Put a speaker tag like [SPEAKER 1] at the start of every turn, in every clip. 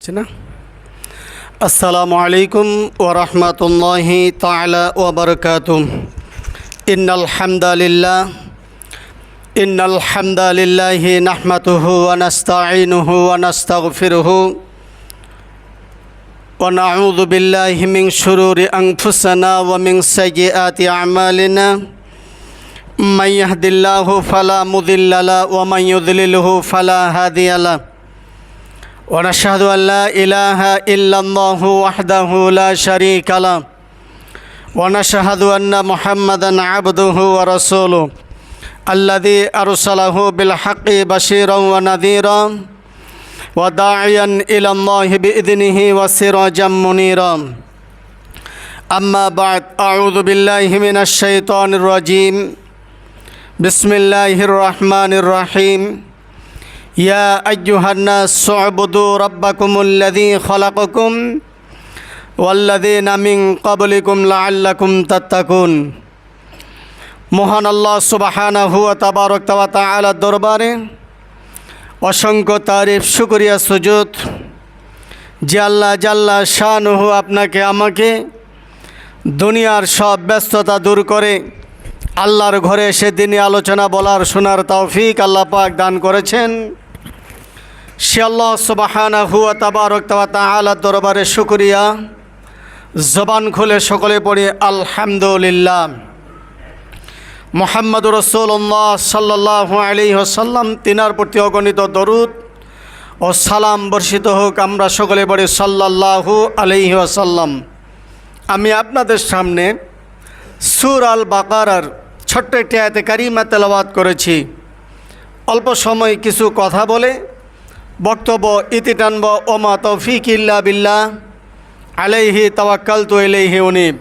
[SPEAKER 1] আসসালামু আলাইকুম ওয়া রাহমাতুল্লাহি তাআলা ওয়া বারাকাতুহু ইন্নাল হামদালিল্লাহি নাহমাদুহু ওয়া নাস্তাঈনুহু ওয়া নাস্তাগফিরুহু ওয়া নাউযু বিল্লাহি মিন শুরুরি আনফুসিনা ওয়া মিন সাইয়্যাতি আমালিনা মান ইয়াহদিল্লাহু ফালা মুদিল্লা লাহু ওয়া মান ইউদ্লিলহু ফালা হাদিয়া লাহু ونشهد أن لا إله إلا الله وحده لا شريك له ونشهد أن محمدا عبده ورسوله الذي أرسله بالحق بشيرا ونذيرا وداعيا إلى الله بإذنه وسراجا منيرا أما بعد أعوذ بالله من الشيطان الرجيم بسم الله الرحمن الرحيم يا أيها الناس اعبدوا ربكم الذي خلقكم والذين من قبلكم لعلكم تتقون মহান আল্লাহ সুবহানাহু ওয়া তাবারাক ওয়া তাআলা দরবারে অসংখ্য তারিফ শুকরিয়া সুজুদ যে আল্লাহ জাল্লা শানুহু আপনাকে আমাকে দুনিয়ার সব ব্যস্ততা দূর করে আল্লাহর ঘরে এসে দিনী আলোচনা বলার শোনার তৌফিক আল্লাহ পাক দান করেছেন। সে আল্লাহ সুবহানাহু ওয়া তাবারাক ওয়া তাআলা দরবারে শুকরিয়া। জবান খুলে সকলে পড়ি আলহামদুলিল্লাহ। মুহাম্মদুর রাসূলুল্লাহ সাল্লাল্লাহু আলাইহি ওয়াসাল্লাম তিনার প্রতি অগণিত দরুদ ও সালাম বর্ষিত হোক। আমরা সকলে পড়ি সাল্লাল্লাহু আলাইহি ওয়াসাল্লাম। আমি আপনাদের সামনে সূরা আল বাকারার ছোট্ট একটি আয়াতে কারিমা তেলাওয়াত করেছি। অল্প সময় কিছু কথা বলে বক্তব্য ইতি টানব। ওমা তৌফিক ইল্লা বিল্লাহ আলাইহি তাওয়াক্কালতু ইলাইহি উনীব।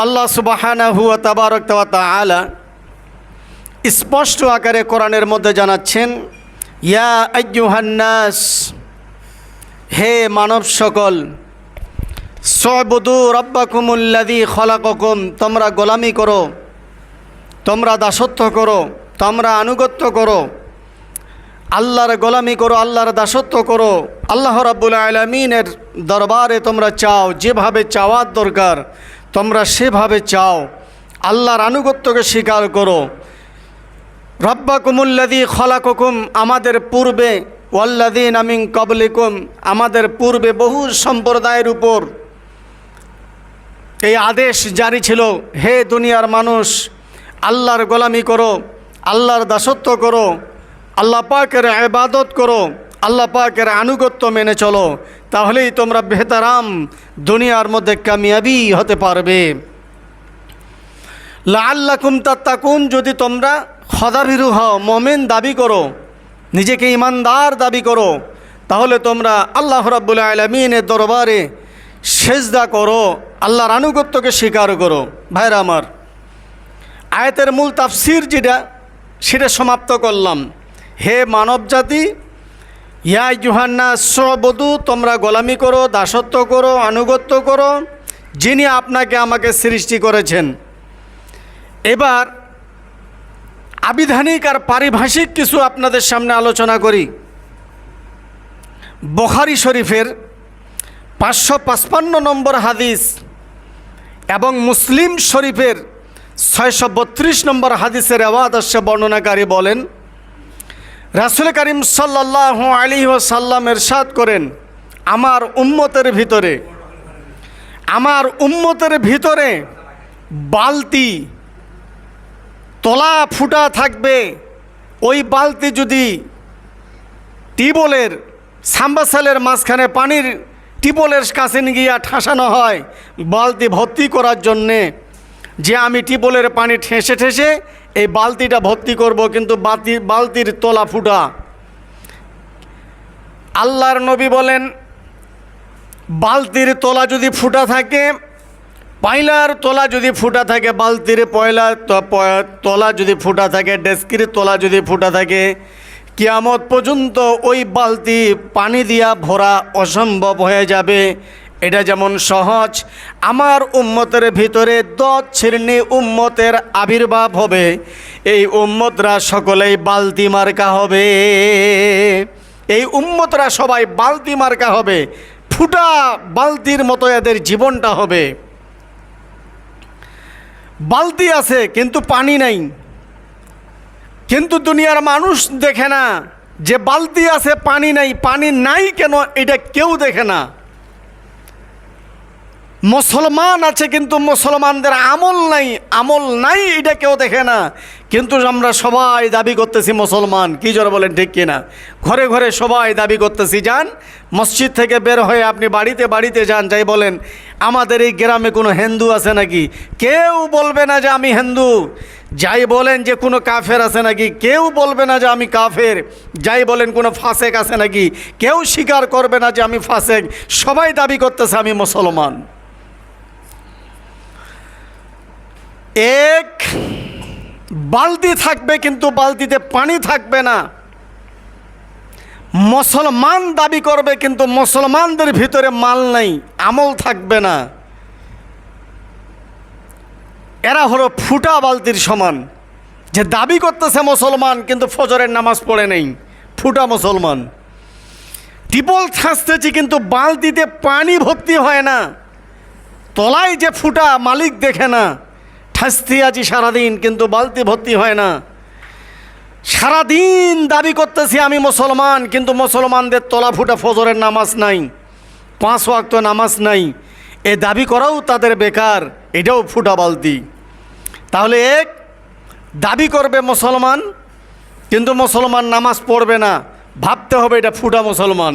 [SPEAKER 1] আল্লাহ সুবহানাহু ওয়া তাবারাক ওয়া তাআলা স্পষ্ট আকারে কোরআনের মধ্যে জানাচ্ছেন, ইয়া আইয়ুহান নাস, হে মানব সকল, সুবুদু রাব্বাকুমুল্লাযী খালাকাকুম, তোমরা গোলামি করো, তোমরা দাসত্ব করো, তোমরা আনুগত্য করো, আল্লাহর গোলামি করো, আল্লাহর দাসত্ব করো। আল্লাহ রাব্বুল আলামিনের দরবারে তোমরা চাও, যেভাবে চাওয়ার দরকার তোমরা সেভাবে চাও, আল্লাহর আনুগত্যকে স্বীকার করো। রাব্বাকুমুল্লাযী খালাকাকুম, আমাদের পূর্বে, ওয়াল্লাযীনা মিন ক্বাবলিকুম, আমাদের পূর্বে বহু সম্প্রদায়ের উপর এই আদেশ জারি ছিল, হে দুনিয়ার মানুষ, আল্লাহর গোলামি করো, আল্লাহর দাসত্ব করো, আল্লাহ পাকের ইবাদত করো, আল্লাহ পাকের আনুগত্য মেনে চলো, তাহলেই তোমরা বেহতারাম দুনিয়ার মধ্যে কামিয়াবি হতে পারবে। লাআল্লাকুম তাত্তাকুন, যদি তোমরা খোদাভীরু হও, মুমিন দাবি করো, নিজেকে ইমানদার দাবি করো, তাহলে তোমরা আল্লাহ রাব্বুল আলামিনের দরবারে সেজদা করো, আল্লাহর আনুগত্যকে স্বীকার করো। ভাইরা আমার, আয়াতের মূল তাফসির সেটা সমাপ্ত করলাম। হে মানব জাতি, ইয়া আইয়ুহান নাস উবুদু, তোমরা গোলামি করো, দাসত্ব করো, আনুগত্য করো যিনি আপনাকে আমাকে সৃষ্টি করেছেন। এবার আবিধানিক আর পারিভাষিক কিছু আপনাদের সামনে আলোচনা করি। বুখারী শরীফের 555 নম্বর হাদিস এবং মুসলিম শরীফের 632 নম্বর হাদিসের রিওয়ায়াত আসছে। বর্ণনাকারী বলেন, রাসূল করিম সাল্লাল্লাহু আলাইহি ওয়াসাল্লাম ইরশাদ করেন, আমার উম্মতের ভিতরে বালতি তলা ফুটা থাকবে। ওই বালতি যদি টিউবওয়েলের সাম্বাসালের মাঝখানে পানির টিউবওয়েলের কাছে গিয়ে ঠাসানো হয় বালতি ভর্তি করার জন্যে, যে আমি টিউবওয়েলের পানি ঠেসে ঠেসে এই বালতিটা ভর্তি করব, কিন্তু বালতির তলা ফুটা। আল্লাহর নবী বলেন, বালতির তলা যদি ফুটা থাকে, পাইলার তলা যদি ফুটা থাকে, বালতির তলা যদি ফুটা থাকে, ডেস্কির তলা যদি ফুটা থাকে, কিয়ামত পর্যন্ত ওই বালতি পানি দিয়া ভরা অসম্ভব হয়ে যাবে। এটা যেমন সহজ, আমার উম্মতের ভিতরে 10 শ্রেণী উম্মতের আবির্ভাব হবে। এই উম্মতরা সকলেই বালতি মার্কা হবে। এই উম্মতরা সবাই বালতি মার্কা হবে, ফুটা বালতির মতো এদের জীবনটা হবে। বালতি আছে কিন্তু পানি নাই, কিন্তু দুনিয়ার মানুষ দেখে না যে বালতি আছে পানি নাই, পানি নাই কেন এটা কেউ দেখে না। মুসলমান আছে কিন্তু মুসলমানদের আমল নাই এটা কেউ দেখে না। কিন্তু আমরা সবাই দাবি করতেছি মুসলমান, কি জোরে বলেন ঠিক কিনা? ঘরে ঘরে সবাই দাবি করতেছি। যান মসজিদ থেকে বের হয়ে আপনি বাড়িতে বাড়িতে যান, যাই বলেন আমাদের এই গ্রামে কোনো হিন্দু আছে নাকি, কেউ বলবে না যে আমি হিন্দু। যাই বলেন যে কোনো কাফের আছে নাকি, কেউ বলবে না যে আমি কাফের। যাই বলেন কোনো ফাসেক আছে নাকি, কেউ স্বীকার করবে না যে আমি ফাসেক। সবাই দাবি করতেছে আমি মুসলমান। এক বালতি থাকবে কিন্তু বালতিতে পানি থাকবে না। মুসলমান দাবি করবে কিন্তু মুসলমানদের ভিতরে মাল নাই, আমল থাকবে না। এরা হলো ফুটা বালতির সমান, যে দাবি করতেছে মুসলমান কিন্তু ফজরের নামাজ পড়ে নেই, ফুটা মুসলমান। টিপল থাঁচতেছি কিন্তু বালতিতে পানি ভর্তি হয় না, তলায় যে ফুটা মালিক দেখে না। ঠাস্তি আছি সারাদিন কিন্তু বালতি ভর্তি হয় না। সারাদিন দাবি করতেছি আমি মুসলমান কিন্তু মুসলমানদের তলা ফুটা ফজরের নামাজ নাই, 5 ওয়াক্ত নামাজ নাই। এ দাবি করাও তাদের বেকার, এটাও ফুটা বালতি। তাহলে এক দাবি করবে মুসলমান কিন্তু মুসলমান নামাজ পড়বে না, ভাবতে হবে এটা ফুটা মুসলমান।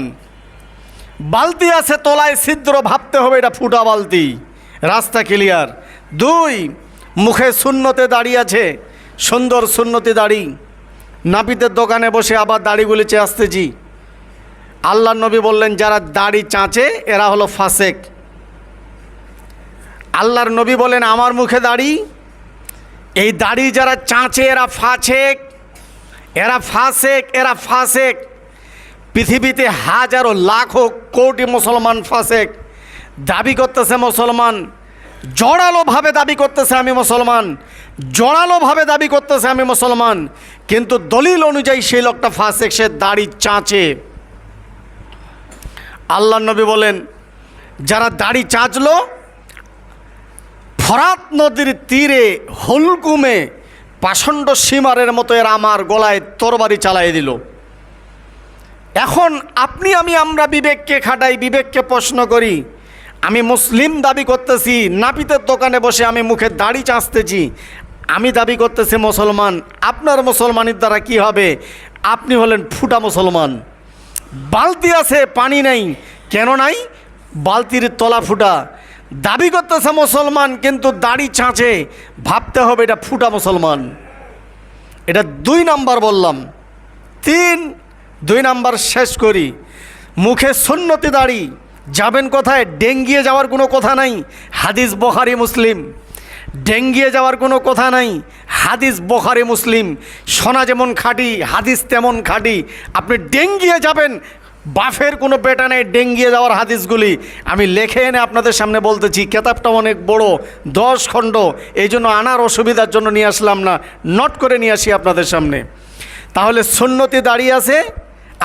[SPEAKER 1] বালতি আছে তলায় ছিদ্র, ভাবতে হবে এটা ফুটা বালতি। রাস্তা ক্লিয়ার। 2 মুখে সুন্নতে দাঁড়িয়ে আছে, সুন্দর সুন্নতি দাড়ি, নাপিতের দোকানে বসে আবার দাড়িগুলি চেঁচতেছি। আল্লাহর নবী বললেন যারা দাড়ি চাঁচে এরা হলো ফাসেক। আল্লাহর নবী বলেন আমার মুখে দাড়ি, এই দাড়ি যারা চাঁচে এরা ফাসেক, এরা ফাসেক, এরা ফাসেক। পৃথিবীতে হাজারো লাখো কোটি মুসলমান ফাসেক, দাবি করতেছে মুসলমান, জোরালোভাবে দাবি করতেছে আমি মুসলমান, জোরালোভাবে দাবি করতেছে আমি মুসলমান, কিন্তু দলিল অনুযায়ী সেই লোকটা ফাসেক, সে দাড়ি চাঁচে। আল্লাহর নবী বলেন যারা দাড়ি চাঁচলো ফরাত নদীর তীরে হুলকুমে পাষণ্ড সীমারের মতো এরা আমার গলায় তরবারি চালিয়ে দিল। এখন আপনি আমরা বিবেককে খাটাই, বিবেককে প্রশ্ন করি। আমি মুসলিম দাবি করতেছি, নাপিতের দোকানে বসে আমি মুখে দাড়ি চাঁচতেছি, আমি দাবি করতেছি মুসলমান। আপনার মুসলমানের দ্বারা কি হবে? আপনি হলেন ফুটা মুসলমান। বালতি আছে পানি নাই, কেন নাই? বালতির তলা ফুটা। দাবি করতেছে মুসলমান কিন্তু দাড়ি চাঁচে, ভাবতে হবে এটা ফুটা মুসলমান। এটা 2 নাম্বার বললাম। 2 নাম্বার শেষ করি। মুখে সুন্নতি দাড়ি, যাবেন কোথায়? ডেঙ্গিয়ে যাওয়ার কোনো কথা নাই, হাদিস বুখারী মুসলিম। ডেঙ্গিয়ে যাওয়ার কোনো কথা নাই, হাদিস বুখারী মুসলিম। সোনা যেমন খাঁটি, হাদিস তেমন খাঁটি। আপনি ডেঙ্গিয়ে যাবেন, বাফের কোনো বেটা নেই ডেঙ্গিয়ে যাওয়ার হাদিসগুলি আমি লেখে এনে আপনাদের সামনে বলতেছি। কেতাবটা অনেক বড়, 10 খণ্ড, এই জন্য আনার অসুবিধার জন্য নিয়ে আসলাম না, নোট করে নিয়ে আসি আপনাদের সামনে। তাহলে সুন্নতি দাঁড়িয়ে আছে,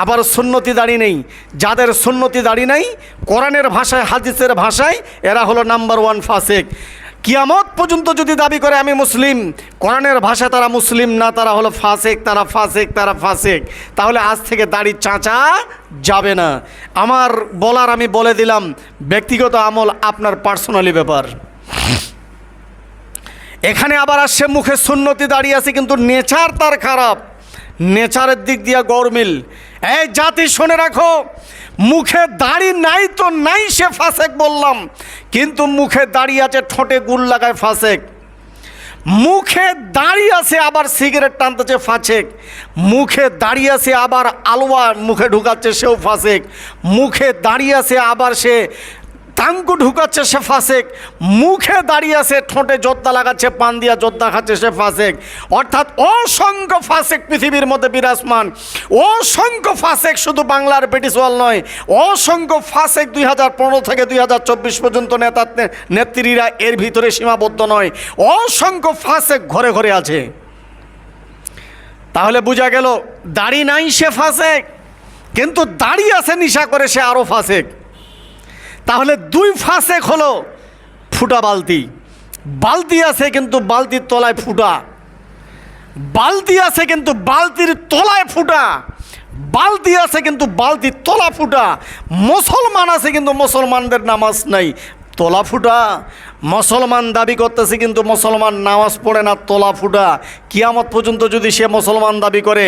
[SPEAKER 1] আবার সুন্নতি দাড়ি নেই। যাদের সুন্নতি দাড়ি নাই, কোরআনের ভাষায় হাদিসের ভাষায় এরা হলো নাম্বার 1 ফাসেক। কিয়ামত পর্যন্ত যদি দাবি করে আমি মুসলিম, কোরআনের ভাষায় তারা মুসলিম না, তারা হলো ফাসেক, তারা ফাসেক, তারা ফাসেক। তাহলে আজ থেকে দাড়ি চাঁচা যাবে না। আমার বলার আমি বলে দিলাম, ব্যক্তিগত আমল আপনার পার্সোনালি ব্যাপার। এখানে আবার আসছে মুখে সুন্নতি দাঁড়িয়ে আছে কিন্তু নেচার তার খারাপ, নেচারের দিক দিয়ে গরমিল। এই জাতি শুনে রাখো, মুখে দাড়ি নাই তো নাই, সে ফাসেক বললাম, কিন্তু মুখে দাড়ি আছে, ঠোঁটে গুল লাগায় ফাসেক। মুখে দাঁড়িয়ে আছে আবার সিগারেট টানতেছে ফাসেক। মুখে দাঁড়িয়ে আছে আবার আলুয়া মুখে ঢুকাচ্ছে, সেও ফাসেক। মুখে দাঁড়িয়ে আছে আবার সে টাঙ্কু ঢুকাচ্ছে, সে ফাসেক। মুখে দাঁড়িয়ে আছে, ঠোঁটে জোদ্দা লাগাচ্ছে, পান দিয়া জোদ্দা খাচ্ছে, সে ফাসেক। অর্থাৎ অসংখ্য ফাসেক পৃথিবীর মধ্যে বিরাজমান। অসংখ্য ফাসেক শুধু বাংলার ব্রিটিশ ওয়াল নয়, অসংখ্য ফাসেক 2015 থেকে 2024 পর্যন্ত নেত্রীরা এর ভিতরে সীমাবদ্ধ নয়। অসংখ্য ফাসেক ঘরে ঘরে আছে। তাহলে বোঝা গেল দাড়ি নাই সে ফাসেক, কিন্তু দাঁড়িয়ে আছে নেশা করে, সে আরও ফাসেক। তাহলে দুই ফাসেক হলো ফুটা বালতি। বালতি আছে কিন্তু বালতির তলায় ফুটা, বালতি আছে কিন্তু বালতির তলায় ফুটা, বালতি আছে কিন্তু বালতির তলা ফুটা। মুসলমান আছে কিন্তু মুসলমানদের নামাজ নাই, তলা ফুটা। মুসলমান দাবি করতেছে কিন্তু মুসলমান নামাজ পড়ে না, তলা ফুটা। কিয়ামত পর্যন্ত যদি সে মুসলমান দাবি করে,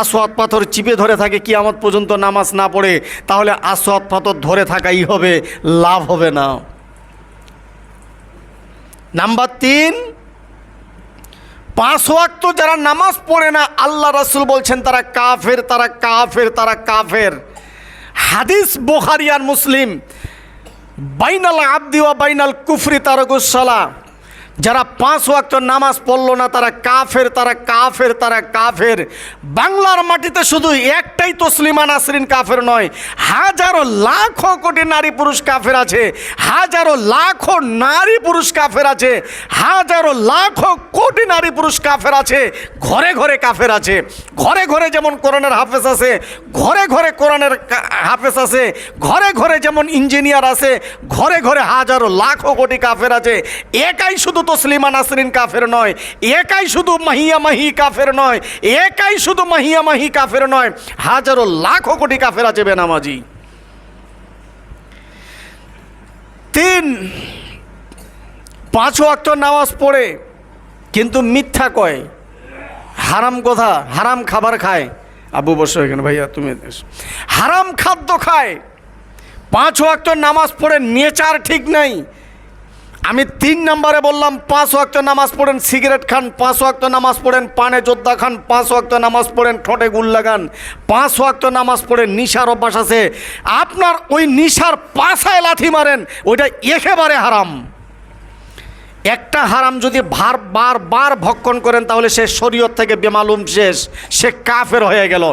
[SPEAKER 1] আসওয়াদ পাথর চিপে ধরে থাকে কিয়ামত পর্যন্ত নামাজ না পড়ে, তাহলে আসওয়াদ পাথর ধরে থাকাই হবে, লাভ হবে না। নাম্বার 3, 5 ওয়াক্ত যারা নামাজ পড়ে না, আল্লাহ রাসূল বলছেন তারা কাফের, তারা কাফের, তারা কাফের। হাদিস বুখারী আর মুসলিম, বাইনাল আবদি ওয়া বাইনাল কুফরি তারকুস সালাহ। যারা 5 ওয়াক্ত নামাজ পড়লো না তারা কাফের, তারা কাফের, তারা কাফের। বাংলার মাটিতে শুধু একটাই তসলিমা নাসরিন কাফের নয়, হাজারো লাখো কোটি নারী পুরুষ কাফের আছে, হাজারো লাখো নারী পুরুষ কাফের আছে, হাজারো লাখো কোটি নারী পুরুষ কাফের আছে। ঘরে ঘরে কাফের আছে, ঘরে ঘরে যেমন কোরআনের হাফেজ আছে, ঘরে ঘরে কোরআনের হাফেজ আছে, ঘরে ঘরে যেমন ইঞ্জিনিয়ার আছে, ঘরে ঘরে হাজারো লাখো কোটি কাফের আছে। একাই শুধু তসলিমা নাসরিন কাফের নয়, একাই শুধু মাহিয়া মাহি কাফের নয়, একাই শুধু মাহিয়া মাহি কাফের নয়, হাজারো লাখো কোটি কাফের আছে বেনামাজি। 3, 5 ওয়াক্ত নামাজ পড়ে কিন্তু মিথ্যা কয়, হারাম কথা, হারাম খাবার খায়। আবু বসো এখানে, ভাইয়া তুমি। হারাম খাদ্য খায়, 5 ওয়াক্ত নামাজ পড়ে নেচার ঠিক নাই। আমি 3 নম্বরে বললাম 5 ওয়াক্ত নামাজ পড়েন সিগারেট খান, 5 ওয়াক্ত নামাজ পড়েন পানে যোদ্ধা খান, 5 ওয়াক্ত নামাজ পড়েন ঠোঁটে গুল লাগান, 5 ওয়াক্ত নামাজ পড়েন নিশার অভ্যাস আছে। আপনার ওই নিশার পাছায় লাথি মারেন, ওইটা একেবারে হারাম। একটা হারাম যদি বারবার ভক্ষণ করেন তাহলে সে শরীয়ত থেকে বেমালুম শেষ, সে কাফের হয়ে গেল।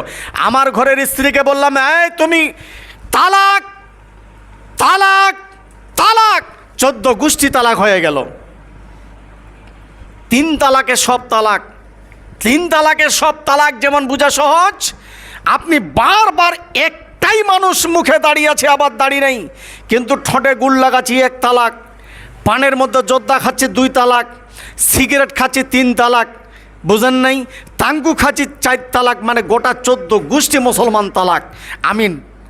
[SPEAKER 1] আমার ঘরের স্ত্রীকে বললাম, এই তুমি তালাক তালাক তালাক, 14 গোষ্ঠী তালাক হয়ে গেল। 3 তালাকে সব তালাক, 3 তালাকে সব তালাক যেমন বোঝা সহজ, আপনি বারবার একটাই মানুষ মুখে দাঁড়িয়ে আছে আবার দাঁড়িয়ে নেই, কিন্তু ঠোঁটে গুল লাগাচ্ছি 1 তালাক, পানের মধ্যে যোদ্ধা খাচ্ছি 2 তালাক, সিগারেট খাচ্ছি 3 তালাক, বুঝেন নাই? তাঙ্গু খাচ্ছি 4 তালাক, মানে গোটা 14 গোষ্ঠী মুসলমান তালাক। আমি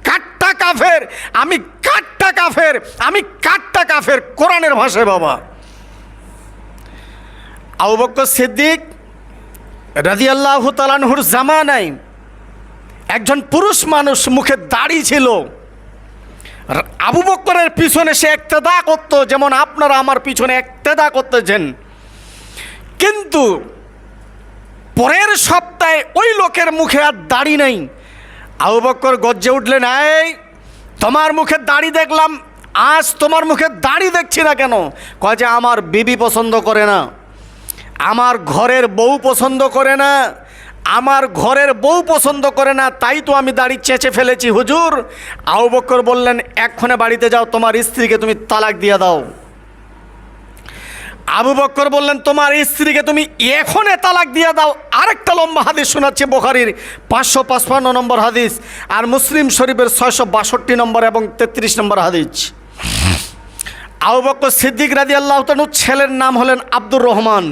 [SPEAKER 1] কাট্টা কাফের, আমি কাট্টা কাফের, আমি কাট্টা কাফের কোরআনের ভাষায় বাবা। আবু বকর সিদ্দিক রাদিয়াল্লাহু তাআলা আনহুর জামানায় একজন পুরুষ মানুষ মুখে দাড়ি ছিল, আবু বকরের পিছনে সে ইক্তেদা করত, যেমন আপনারা আমার পিছনে ইক্তেদা করতেছেন। কিন্তু পরের সপ্তাহে ওই লোকের মুখে আর দাড়ি নেই। আবু বকর গর্জে উঠলেন, এই তোমার মুখে দাড়ি দেখলাম, আজ তোমার মুখে দাড়ি দেখছি না কেন? কয় যে আমার বিবি পছন্দ করে না, আমার ঘরের বউ পছন্দ করে না, আমার ঘরের বউ পছন্দ করে না, তাই তো আমি দাড়ি চেঁচে ফেলেছি হুজুর। আবু বকর বললেন, এক্ষণে বাড়িতে যাও, তোমার স্ত্রীকে তুমি তালাক দিয়ে দাও। আবু বকর বললেন, তোমার স্ত্রীকে তুমি এখনে তালাক দিয়ে দাও। আরেকটা লম্বা হাদিস শোনাচ্ছে, বুখারীর 555 নম্বর হাদিস আর মুসলিম শরীফের 662 নম্বর এবং 33 নম্বর হাদিস। আবু বকর সিদ্দিক রাদিয়াল্লাহু তাআলা ছেলের নাম হলেন আব্দুর রহমান।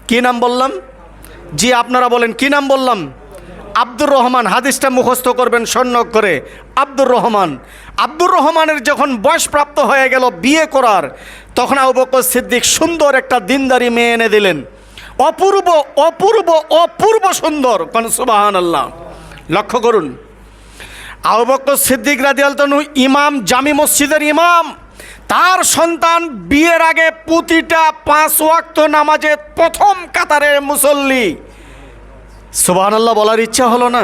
[SPEAKER 1] কি নাম বললাম? জি আপনারা বলেন কি নাম বললাম? আব্দুর রহমান। হাদিসটা মুখস্থ করবেন স্বর্ণ করে, আব্দুর রহমান। আব্দুর রহমানের যখন বয়স প্রাপ্ত হয়ে গেল বিয়ে করার, তখন আবু বকর সিদ্দিক সুন্দর একটা দিনদারি মেয়ে এনে দিলেন, অপূর্ব অপূর্ব অপূর্ব সুন্দর। কোন সুবহানাল্লাহ। লক্ষ্য করুন, আবু বকর সিদ্দিক রাদিয়াল্লাহু তাআলা ইমাম, জামি মসজিদের ইমাম, তার সন্তান বিয়ের আগে প্রতিটা 5 ওয়াক্ত নামাজে প্রথম কাতারের মুসল্লি। সুবহানাল্লাহ বলার ইচ্ছা হলো না,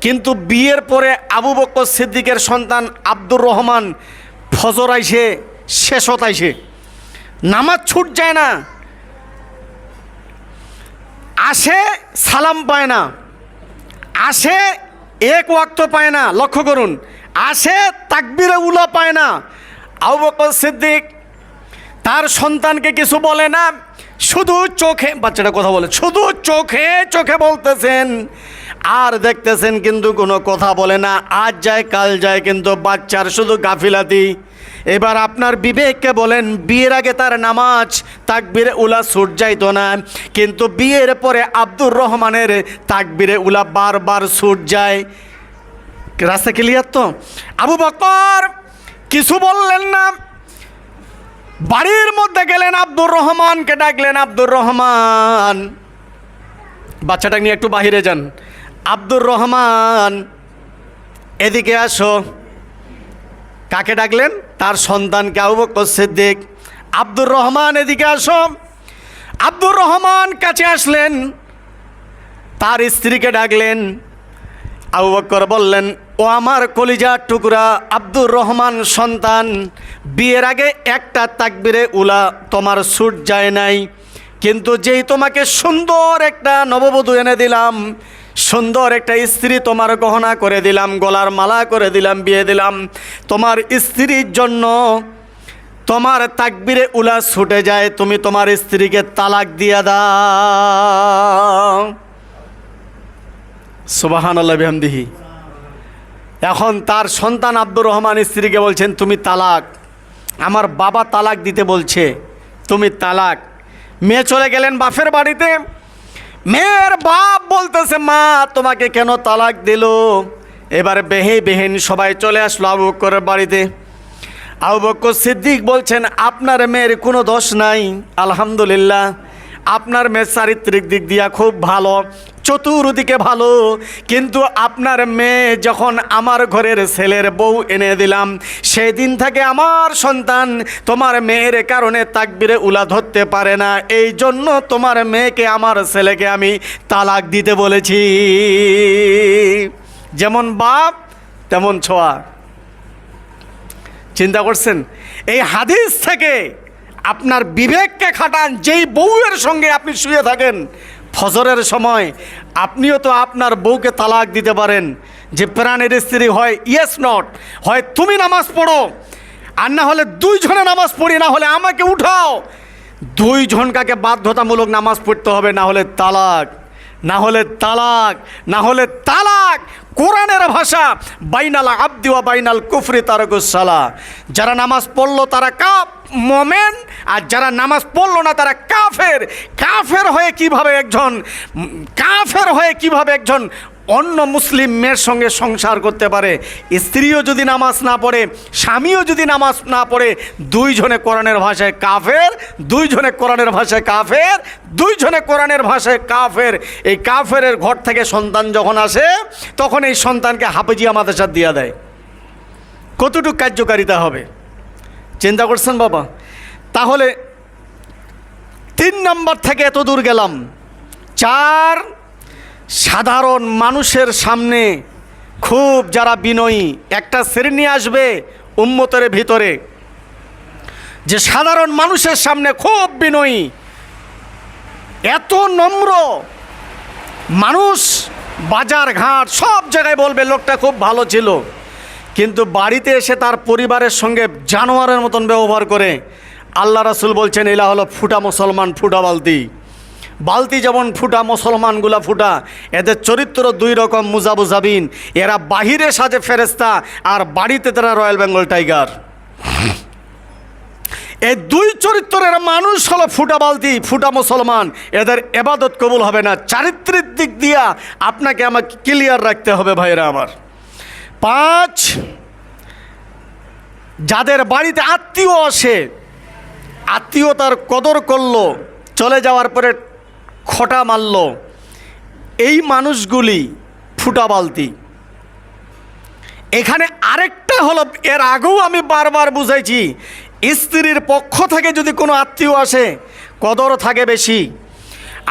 [SPEAKER 1] কিন্তু বিয়ের পরে আবু বকর সিদ্দিকের সন্তান আব্দুর রহমান ফজর আইসে শেষত আইসে, নামাজ ছুট যায় না, আসে সালাম পায় না, আসে 1 ওয়াক্ত পায় না। লক্ষ্য করুন, আসে তাকবীরে উলা পায় না। আবু বকর সিদ্দিক তার সন্তানকে কিছু বলে না, শুধু চোখে, বাচ্চাটা কথা বলে, শুধু চোখে চোখে বলতেছেন, আর দেখতেছেন কিন্তু কোনো কথা বলে না, আজ যায় কাল যায়, কিন্তু বাচ্চার শুধু গাফিলাতি। এবার আপনার বিবেককে বলেন, বিয়ের আগে তার নামাজ তাকবীরে উলা ছুট যাইতো না, কিন্তু বিয়ের পরে আব্দুর রহমানের তাকবীরে উলা বারবার ছুট যায়। রাস্তা ক্লিয়ার তো? আবু বকর কিছু বললেন না, বাড়ির মধ্যে গেলেন, আব্দুর রহমানকে ডাকলেন, আব্দুর রহমান, বাচ্চাটা নিয়ে একটু বাহিরে যান, আব্দুর রহমান এদিকে আসো। কাকে ডাকলেন? তার সন্তানকে, আবু বকর সিদ্দিক। আব্দুর রহমান এদিকে আসো। আব্দুর রহমান কাছে আসলেন, তার স্ত্রীকে ডাকলেন। আবু বকর বললেন, ও আমার কলিজার টুকরা আব্দুর রহমান সন্তান, বিয়ের আগে একটা তাকবীরে উলা তোমার ছুট যায় নাই, কিন্তু যেই তোমাকে সুন্দর একটা নববধূ এনে দিলাম, সুন্দর একটা স্ত্রী তোমার গহনা করে দিলাম, গলার মালা করে দিলাম, বিয়ে দিলাম, তোমার স্ত্রীর জন্য তোমার তাকবীরে উলা ছুটে যায়, তুমি তোমার স্ত্রীকে তালাক দিয়া দাও। সুবহানাল্লাহ বিহামদিহি। এখন তার সন্তান আব্দুর রহমান স্ত্রীকে বলছেন, তুমি তালাক, আমার বাবা তালাক দিতে বলছে, তুমি তালাক। মেয়ে চলে গেলেন বাপের বাড়িতে। মেয়ের বাপ বলতেছে, মা তোমাকে কেন তালাক দিল? এবার বেহেন সবাই চলে আসলো আবু বকরের বাড়িতে। আবু বকর সিদ্দিক বলছেন, আপনার মেয়ের কোনো দোষ নাই, আলহামদুলিল্লাহ, আপনার মেয়ে চারিত্রিক দিক দিয়া খুব ভালো, চতুর্দিকে ভালো, কিন্তু আপনার মেয়ে যখন আমার ঘরের ছেলের বউ এনে দিলাম, সেই দিন থেকে আমার সন্তান তোমার মেয়ের কারণে তাকবীরে উলা ধরতে পারে না, এই জন্য তোমার মেয়েকে, আমার ছেলেকে আমি তালাক দিতে বলেছি। যেমন বাপ তেমন ছোঁয়া। চিন্তা করছেন? এই হাদিস থেকে আপনার বিবেককে খাটান। যেই বউয়ের সঙ্গে আপনি শুয়ে থাকেন ফজরের সময়, আপনিও তো আপনার বউকে তালাক দিতে পারেন, যে প্রাণের স্ত্রী হয়, ইয়েস নট, হয় তুমি নামাজ পড়ো, আর না হলে দুইজনে নামাজ পড়ি, না হলে আমাকে উঠাও। দুইজনকাকে বাধ্যতামূলক নামাজ পড়তে হবে, না হলে তালাক, না হলে তালাক, না হলে তালাক। কোরআনের ভাষা, বাইনাল আবদি ওয়া বাইনাল কুফরি তারকুস সালাহ। যারা নামাজ পড়লো তারা মোমেন, আর যারা নামাজ পড়লো না তারা কাফের। কাফের হয়ে কিভাবে একজন অন্য মুসলিম মেয়ের সঙ্গে সংসার করতে পারে? স্ত্রীও যদি নামাজ না পড়ে, স্বামীও যদি নামাজ না পড়ে, দুইজনে কোরআনের ভাষায় কাফের, দুইজনে কোরআনের ভাষায় কাফের, দুইজনে কোরআনের ভাষায় কাফের। এই কাফের ঘর থেকে সন্তান যখন আসে, তখন এই সন্তানকে হাফেজিয়া মাদ্রাসা দিয়া দেয়। কতটুকু কার্যকারিতা হবে চিন্তা করছেন বাবা? তাহলে 3 নম্বর থেকে এত দূর গেলাম। 4, সাধারণ মানুষের সামনে খুব যারা বিনয়ী, একটা শ্রেণী আসবে উম্মতের ভিতরে যে সাধারণ মানুষের সামনে খুব বিনয়ী, এত নম্র মানুষ, বাজার ঘাট সব জায়গায় বলবে লোকটা খুব ভালো ছিল, কিন্তু বাড়িতে এসে তার পরিবারের সঙ্গে জানোয়ারের মতন ব্যবহার করে। আল্লাহ রাসূল বলছেন, এলা হলো ফুটা মুসলমান, ফুটা বালতি। বালতি যেমন ফুটা, মুসলমানগুলা ফুটা। এদের চরিত্র 2 রকম, মুজাবুজাবিন। এরা বাহিরে সাজে ফেরেস্তা, আর বাড়িতে তারা রয়্যাল বেঙ্গল টাইগার। এই 2 চরিত্রের মানুষ হলো ফুটা বালতি, ফুটা মুসলমান। এদের ইবাদত কবুল হবে না। চারিত্রিক দিক দিয়া আপনাকে আমাকে ক্লিয়ার রাখতে হবে ভাইরা আমার। 5, যাদের বাড়িতে আত্মীয় আসে, আত্মীয়তার কদর করলো, চলে যাওয়ার পরে খোঁটা মারল, এই মানুষগুলি ফুটা বালতি। এখানে আরেকটা হলো, এর আগেও আমি বারবার বুঝাইছি, স্ত্রীর পক্ষ থেকে যদি কোনো আত্মীয় আসে কদর থাকে বেশি,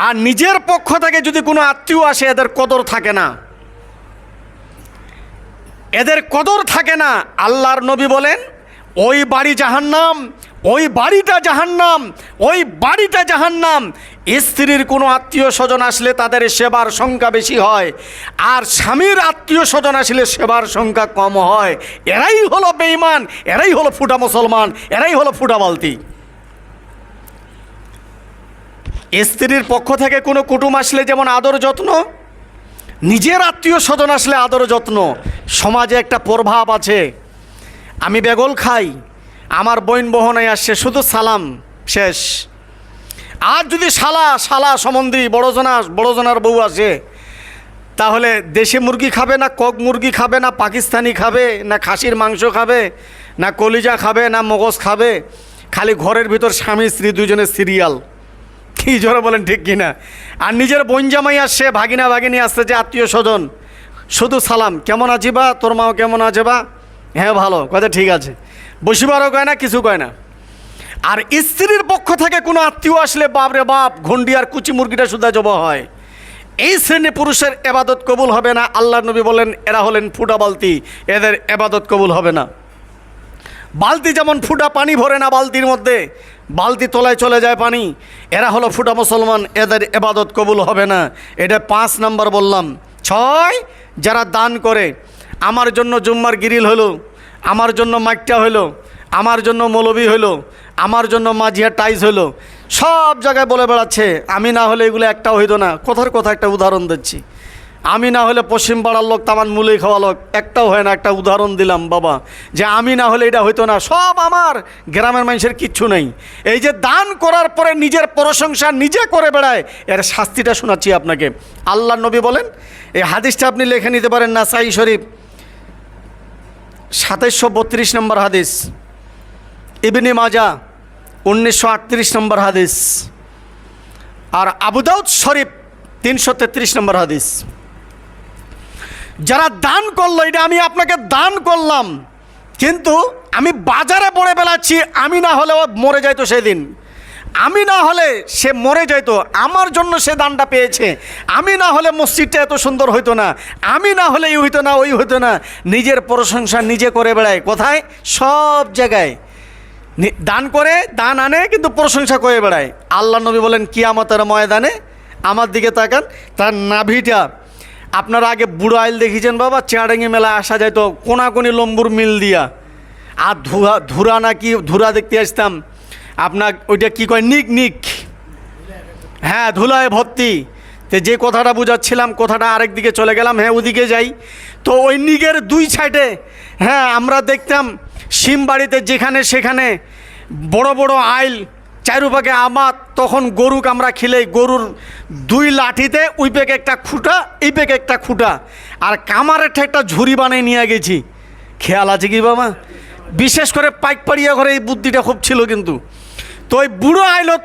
[SPEAKER 1] আর নিজের পক্ষ থেকে যদি কোনো আত্মীয় আসে এদের কদর থাকে না, এদের কদর থাকে না। আল্লাহর নবী বলেন, ওই বাড়ি জাহান্নাম, ওই বাড়িটা জাহান্নাম, ওই বাড়িটা জাহান্নাম। স্ত্রীর কোনো আত্মীয় স্বজন আসলে তাদের সেবার সংখ্যা বেশি হয়, আর স্বামীর আত্মীয় স্বজন আসলে সেবার সংখ্যা কম হয়। এরাই হলো বেঈমান, এরাই হলো ফুটা মুসলমান, এরাই হলো ফুটা বালতি। স্ত্রীর পক্ষ থেকে কোনো কুটুম আসলে যেমন আদর যত্ন, নিজের আত্মীয় স্বজন আসলে আদর যত্ন। সমাজে একটা প্রভাব আছে, আমি বেগল খাই, আমার বোন বহনায় আসছে, শুধু সালাম, শেষ। আর যদি শালা সম্বন্ধী বড়জনার বউ আসে, তাহলে দেশি মুরগি খাবে না কক মুরগি খাবে না পাকিস্তানি খাবে না খাসির মাংস খাবে না কলিজা খাবে না মগজ খাবে, খালি ঘরের ভিতর স্বামী স্ত্রী দুজনের সিরিয়াল। কি জোরে বলেন ঠিক কিনা? আর নিজের বোন জামাই আসছে, ভাগিনী আসছে, যে আত্মীয় স্বজন, শুধু সালাম, কেমন আছি বা, তোর মাও কেমন আছে বা, হ্যাঁ ভালো, কথা ঠিক আছে, বসিবারও কয় না, কিছু কয় না। আর স্ত্রীর পক্ষ থেকে কোনো আত্মীয় আসলে বাপরে বাপ, ঘন্ডি আর কুচি মুরগিটা সুদ্ধা জবা হয়। এই শ্রেণী পুরুষের এবাদত কবুল হবে না। আল্লাহ নবী বলেন এরা হলেন ফুটা বালতি, এদের এবাদত কবুল হবে না। বালতি যেমন ফুটা পানি ভরে না বালতির মধ্যে, বালতি তলায় চলে যায় পানি, এরা হলো ফুটা মুসলমান, এদের এবাদত কবুল হবে না। এটা 5 নম্বর বললাম। 6, যারা দান করে, আমার জন্য জুম্মার গিরিল হলো, আমার জন্য মাইকটা হলো, আমার জন্য মৌলবি হলো, আমার জন্য মাঝিয়া টাইস হলো, সব জায়গায় বলে বেড়াচ্ছে আমি না হলে এগুলো একটাও হইতো না। কথার কথা একটা উদাহরণ দিচ্ছি, আমি না হলে পশ্চিম পাড়ার লোক তামান মুলি খাওয়া লোক, একটাও হয় না। একটা উদাহরণ দিলাম বাবা, যে আমি না হলে এটা হইতো না, সব আমার গ্রামের মানুষের কিচ্ছু নেই। এই যে দান করার পরে নিজের প্রশংসা নিজে করে বেড়ায়, এর শাস্তিটা শোনাচ্ছি আপনাকে। আল্লাহ নবী বলেন, এই হাদিসটা আপনি লিখে নিতে পারেন, নাসাই শরীফ 2732 নম্বর হাদিস, ইবনে মাজা 1938 নম্বর হাদিস, আর আবু দাউদ শরীফ 333 নম্বর হাদিস। যারা দান করলো, এটা আমি আপনাকে দান করলাম, কিন্তু আমি বাজারে পড়ে বেড়াচ্ছি, আমি না হলে ও মরে যাইতো সেদিন, আমি না হলে সে মরে যাইতো, আমার জন্য সে দানটা পেয়েছে, আমি না হলে মসজিদটা এত সুন্দর হইতো না, আমি না হলে এই হইতো না ওই হইতো না। নিজের প্রশংসা নিজে করে বেড়ায়, কোথায়? সব জায়গায় দান করে, দান আনে, কিন্তু প্রশংসা করে বেড়ায়। আল্লাহ নবী বলেন কিয়ামতের ময়দানে, আমার দিকে তাকান, তার নাভিটা, আপনারা আগে বুড়ো আইল দেখিয়েছেন বাবা, চেয়াডাঙ্গি মেলায় আসা যায় তো কোনাকুনি লম্বুর মিল দিয়া, আর ধুরা নাকি ধুরা দেখতে আসতাম, আপনার ওইটা কি কয়, নিক, হ্যাঁ ধুলায় ভর্তি। তো যে কথাটা বুঝাচ্ছিলাম, কথাটা আরেক দিকে চলে গেলাম, হ্যাঁ ওদিকে যাই। তো ওই নিগের 2 সাইডে, হ্যাঁ আমরা দেখতাম সিমবাড়িতে যেখানে সেখানে বড় বড় আইল, চারুপাকে আমার, তখন গরুকে আমরা খিলেই, গরুর 2 লাঠিতে ওই পেকে একটা খুঁটা, এই পেকে একটা খুঁটা, আর কামারের একটা ঝুড়ি বানিয়ে নিয়ে গেছি। খেয়াল আছে কি বাবা? বিশেষ করে পাইকপাড়িয়া ঘরে এই বুদ্ধিটা খুব ছিল কিন্তু। তো ওই বুড়ো আইলত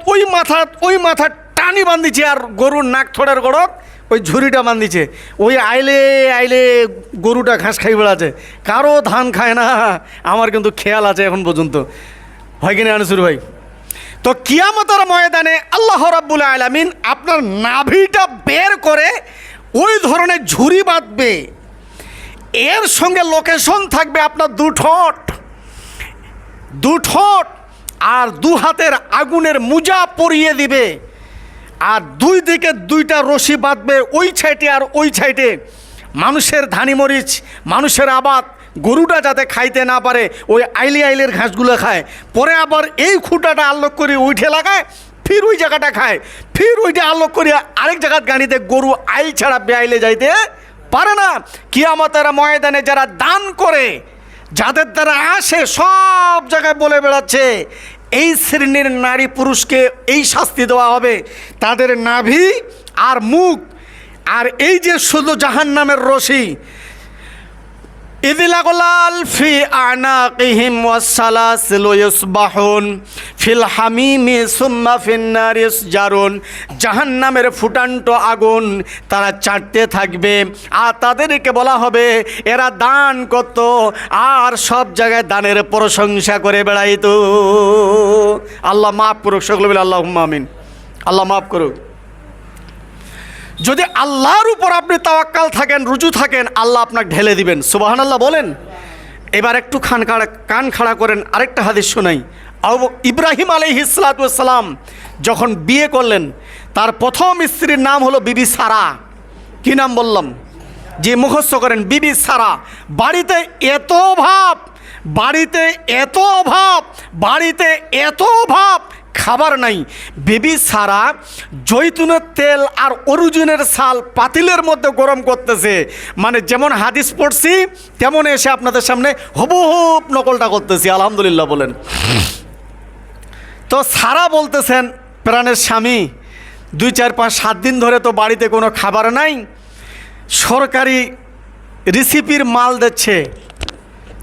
[SPEAKER 1] ওই মাথা টানি বান্ধিছে, আর গরুর নাক থোড়ের গড়ত ওই ঝুড়িটা বান্ধিছে। ওই আইলে গরুটা ঘাস খাই বেড়াচ্ছে, কারো ধান খায় না। আমার কিন্তু খেয়াল আছে এখন পর্যন্ত, হয় কিনা আনসুর ভাই? তো কিয়ামতের ময়দানে আল্লাহ রাব্বুল আলামিন আপনার নাভিটা বের করে ওই ধরনের ঝুড়ি বাঁধবে, এর সঙ্গে লোকেশন থাকবে আপনার 2 ঠোঁট আর 2 হাতের আগুনের মোজা পরিয়ে দিবে, আর 2 দিকে 2টা রশি বাঁধবে, ওই সাইডে আর ওই সাইডে। মানুষের ধানি মরিচ, মানুষের আবাদ, গরুটা যাতে খাইতে না পারে, ওই আইলের ঘাসগুলো খায়, পরে আবার এই খুঁটাটা আলোক করে উঠে লাগায়, ফির ওই জায়গাটা খায়, ফির ওইটা আলোক করে আরেক জায়গার গাড়িতে, গরু আইল ছাড়া বেআইলে যাইতে পারে না। কিয়ামতের ময়দানে যারা দান করে, যাদের দ্বারা আসে, সব জায়গায় বলে বেড়াচ্ছে এই শ্রেণীর নারী পুরুষকে এই শাস্তি দেওয়া হবে, তাদের নাভি আর মুখ আর এই যে শুধু জাহান্নামের রশি, ইদিলাগুলাল ফি আনাকিহিম ওয়াসসালাসিলু ইসবাহুন ফিল হামিমি সুম্মা ফিন নারি ইসজারুন, জাহান্নামের ফুটান্ত আগুন তারা চাটতে থাকবে, আর তাদেরকে বলা হবে এরা দান করত, আর সব জায়গায় দানের প্রশংসা করে বেড়াইতো। আল্লাহ মাফ করুক, সকলে বলে আল্লাহুম্মা আমিন। আল্লাহ মাফ করুক। যদি আল্লাহর উপর আপনি তাওয়াক্কাল থাকেন, রুজু থাকেন, আল্লাহ আপনাকে ঢেলে দিবেন। সুবহানাল্লাহ বলেন। এবার একটু কান খাড়া করেন, আরেকটা হাদিস শোনাই। ইব্রাহিম আলাইহিস সালাতু ওয়াস সালাম যখন বিয়ে করলেন, তার প্রথম স্ত্রীর নাম হলো বিবি সারা। কি নাম বললাম? যে মুখস্থ করেন, বিবি সারা। বাড়িতে এত অভাব, খাবার নাই। বিবি সারা জৈতুনের তেল আর অরুজুনের ছাল পাতিলের মধ্যে গরম করতেছে, মানে যেমন হাদিস পড়ছি তেমন এসে আপনাদের সামনে হুবহুব নকলটা করতেছি। আলহামদুলিল্লাহ বলেন। তো সারা বলতেছেন প্রাণের স্বামী, 2, 4, 5, 7 দিন ধরে তো বাড়িতে কোনো খাবার নাই, সরকারি রেসিপির মাল দিচ্ছে,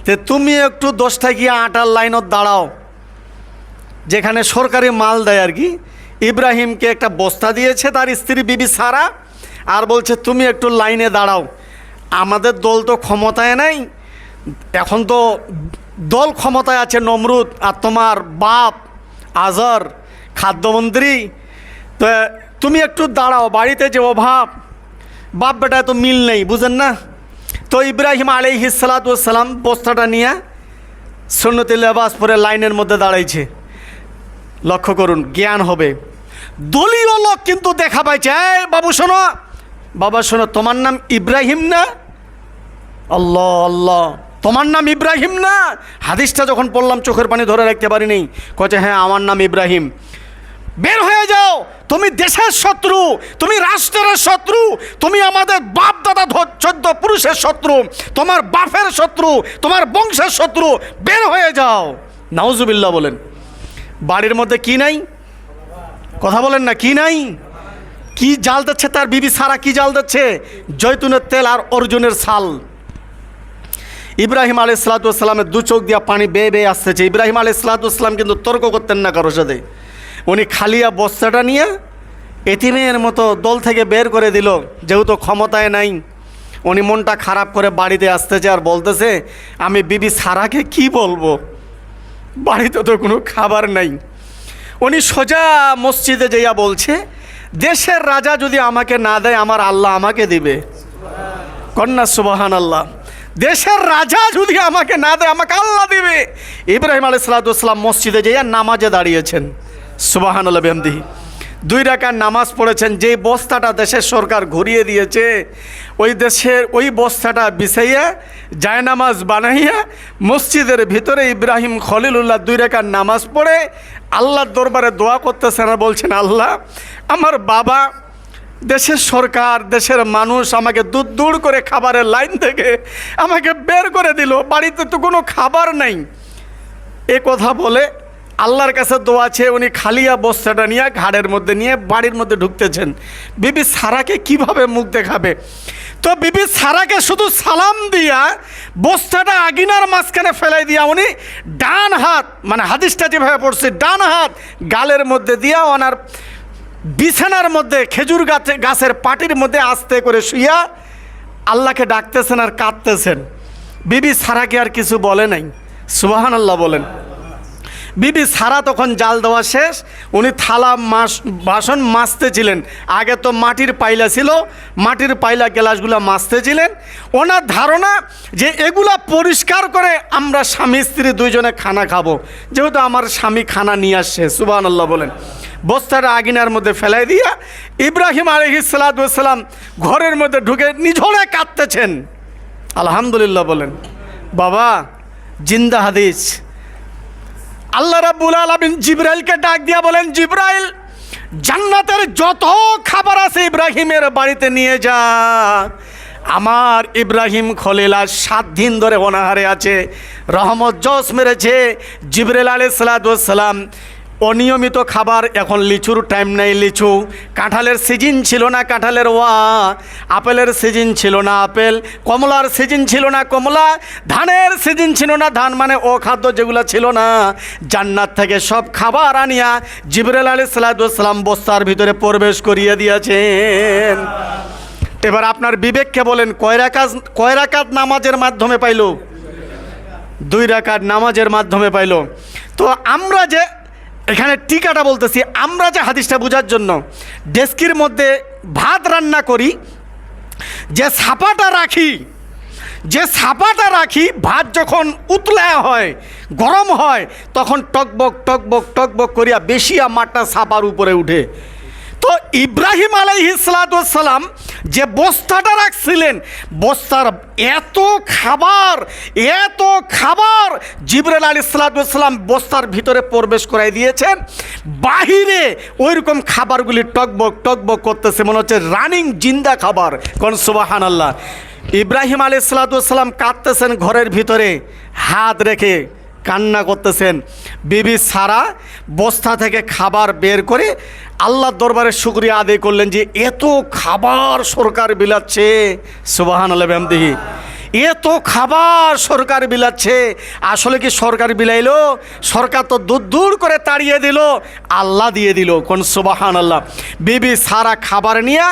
[SPEAKER 1] তো তুমি একটু 10টা গিয়ে আটার লাইনত দাঁড়াও, যেখানে সরকারি মাল দেয় আর কি। ইব্রাহিমকে একটা বস্তা দিয়েছে তার স্ত্রী বিবি সারা, আর বলছে তুমি একটু লাইনে দাঁড়াও, আমাদের দল তো ক্ষমতায় নাই, এখন তো দল ক্ষমতায় আছে নমরুদ, আর তোমার বাপ আজর খাদ্যমন্ত্রী, তো তুমি একটু দাঁড়াও, বাড়িতে যে অভাব, বাপ বেটায় তো মিল নেই, বুঝেন না। তো ইব্রাহিম আলাইহিস সালাতু ওয়াস সালাম বস্তাটা নিয়ে সুন্নতি লেবাস পরে লাইনের মধ্যে দাঁড়াইছে। লক্ষ্য করুন, জ্ঞান হবে। দলীয় লোক কিন্তু দেখা পাইছে, এই বাবু শোনো, বাবা শোনো, তোমার নাম ইব্রাহিম না? আল্লাহ আল্লাহ, তোমার নাম ইব্রাহিম না? হাদিসটা যখন পড়লাম চোখের পানি ধরে রাখতে পারিনি। কচ্ছে হ্যাঁ আমার নাম ইব্রাহিম। বের হয়ে যাও, তুমি দেশের শত্রু, তুমি রাষ্ট্রের শত্রু, তুমি আমাদের বাপ দাদা 14 পুরুষের শত্রু, তোমার বাপের শত্রু, তোমার বংশের শত্রু, বের হয়ে যাও। নাউজুবিল্লাহ বলেন। বাড়ির মধ্যে কি নাই? কথা বলেন না, কি নাই? কি জাল দিচ্ছে তার বিবি সারা? কি জাল দিচ্ছে? জৈতুনের তেল আর অর্জুনের ছাল। ইব্রাহিম আলাইহিস সালাতু ওয়াস সালামের 2 চোখ দিয়া পানি বেয়ে বেয়ে আসতেছে। ইব্রাহিম আলাইহিস সালাতু ওয়াস সালাম কিন্তু তর্ক করতেন না কারোর সাথে। উনি খালিয়া বস্তাটা নিয়ে এতিমের মতো দল থেকে বের করে দিল, যেহেতু ক্ষমতায় নাই। উনি মনটা খারাপ করে বাড়িতে আসতেছে আর বলতেছে, আমি বিবি সারাকে কি বলবো, বাড়িতে তো কোনো খাবার নাই। উনি সোজা মসজিদে যাইয়া বলছে, দেশের রাজা যদি আমাকে না দেয় আমার আল্লাহ আমাকে দিবে। কন্যা সুবহানাল্লাহ। দেশের রাজা যদি আমাকে না দেয় আমাকে আল্লাহ দিবে। ইব্রাহিম আলাইহিস সালাতু ওয়াস সালাম মসজিদে যাইয়া নামাজে দাঁড়িয়েছেন। সুবহানাল্লাহ বিহামদিহি। 2 রাকাত নামাজ পড়েছেন। যে বস্তাটা দেশের সরকার ঘুরিয়ে দিয়েছে, ওই দেশের ওই বস্তাটা বিছাইয়া জায়নামাজ বানাইয়া মসজিদের ভিতরে ইব্রাহিম খলিলুল্লাহ 2 রাকাত নামাজ পড়ে আল্লাহর দরবারে দোয়া করতেছেন আর বলছেন, আল্লাহ আমার বাবা, দেশের সরকার, দেশের মানুষ আমাকে দূর করে খাবারের লাইন থেকে আমাকে বের করে দিল, বাড়িতে তো কোনো খাবার নাই। এ কথা বলে আল্লাহর কাছে দোয়া চেয়ে উনি খালিয়া বস্তাটা নিয়ে ঘাড়ের মধ্যে নিয়ে বাড়ির মধ্যে ঢুকতেছেন। বিবি সারাকে কিভাবে মুখ দেখাবে? তো বিবি সারাকে শুধু সালাম দিয়া বস্তাটা আগিনার মাঝখানে ফেলাই দিয়া উনি ডান হাত, মানে হাদিসটা যেভাবে পড়ছে, ডান হাত গালের মধ্যে দিয়া ওনার বিছানার মধ্যে খেজুর গাছের পাটির মধ্যে আস্তে করে শুইয়া আল্লাহকে ডাকতেছেন আর কাঁদতেছেন। বিবি সারাকে আর কিছু বলে নাই। সুবহানাল্লাহ বলেন। বিবি সারা তখন জাল দেওয়া শেষ, উনি থালা বাসন মাজতেছিলেন। আগে তো মাটির পাইলা ছিল, মাটির পাইলা গ্লাসগুলো মাজতেছিলেন। ওনার ধারণা যে এগুলা পরিষ্কার করে আমরা স্বামী স্ত্রী 2 জনে খানা খাবো, যেহেতু আমার স্বামী খানা নিয়ে আসছে। সুবহানাল্লাহ বলেন। বস্তাটা আগিনার মধ্যে ফেলাই দিয়া ইব্রাহিম আলাইহিস সালাতু ওয়াস সালাম ঘরের মধ্যে ঢুকে নিঝড়ে কাঁদতেছেন। আলহামদুলিল্লাহ বলেন। বাবা, জিন্দা হাদিস। আল্লাহ রাব্বুল আলামিন জিবরাইলকে ডাক দিয়া বলেন, জিবরাইল, জান্নাতের যত খাবার আছে ইব্রাহিমের বাড়িতে নিয়ে যা। আমার ইব্রাহিম খলিল 7 দিন ধরে অনাহারে আছে, রহমত জোশ মেরেছে। জিবরাইল আলাইহিস সালাতু ওয়াস সালাম অনিয়মিত খাবার, এখন লিচুর টাইম নেই, লিচু, কাঁঠালের সিজন ছিল না, কাঁঠালের আপেলের সিজন ছিল না, আপেল, কমলার সিজন ছিল না, কমলা, ধানের সিজন ছিল না, ধান মানে ও খাদ্য যেগুলো ছিল না, জান্নাত থেকে সব খাবার আনিয়া জিবরাইল আলাইহিস সালাতু ওয়াস সালাম বস্তার ভিতরে প্রবেশ করিয়ে দিয়েছেন। এবার আপনার বিবেককে বলেন, কয় রাকাত নামাজের মাধ্যমে পাইল? 2 রাকাত নামাজের মাধ্যমে পাইল। তো আমরা যে এখানে টিকাটা বলতেছি, আমরা যে হাদিসটা বোঝার জন্য ডেস্কির মধ্যে ভাত রান্না করি, যে ছাপাটা রাখি, ভাত যখন উতলা হয়, গরম হয়, তখন টকবক টকবক টকবক করিয়া বেশি আমারটা ছাপার উপরে উঠে। তো ইব্রাহিম আলাইহিস সালাম যে বস্তাটা রাখছিলেন, বস্তার এত খাবার জিবরাইল আলাইহিস সালাম বস্তার ভিতরে প্রবেশ করাই দিয়েছেন। বাহিরে ওইরকম খাবারগুলি টকবক টকবক করতেছে, মনে হচ্ছে রানিং জিন্দা খাবার। কোন সুবহানাল্লাহ। ইব্রাহিম আলাইহিস সালাম কাঁদতেছেন, ঘরের ভিতরে হাত রেখে কান্না করতেছেন। বিবি সারা বস্তা থেকে খাবার বের করে আল্লাহর দরবারে শুকরিয়া আদায় করলেন যে এত খাবার সরকার বিলাচ্ছে। সুবহানাল্লাহ বিহামদিহি। এত খাবার সরকার বিলাচ্ছে। আসলে কি সরকার বিলাইলো? সরকার তো দূর দূর করে তাড়িয়ে দিল, আল্লাহ দিয়ে দিল। কোন সুবহানাল্লাহ। বিবি সারা খাবার নিয়ে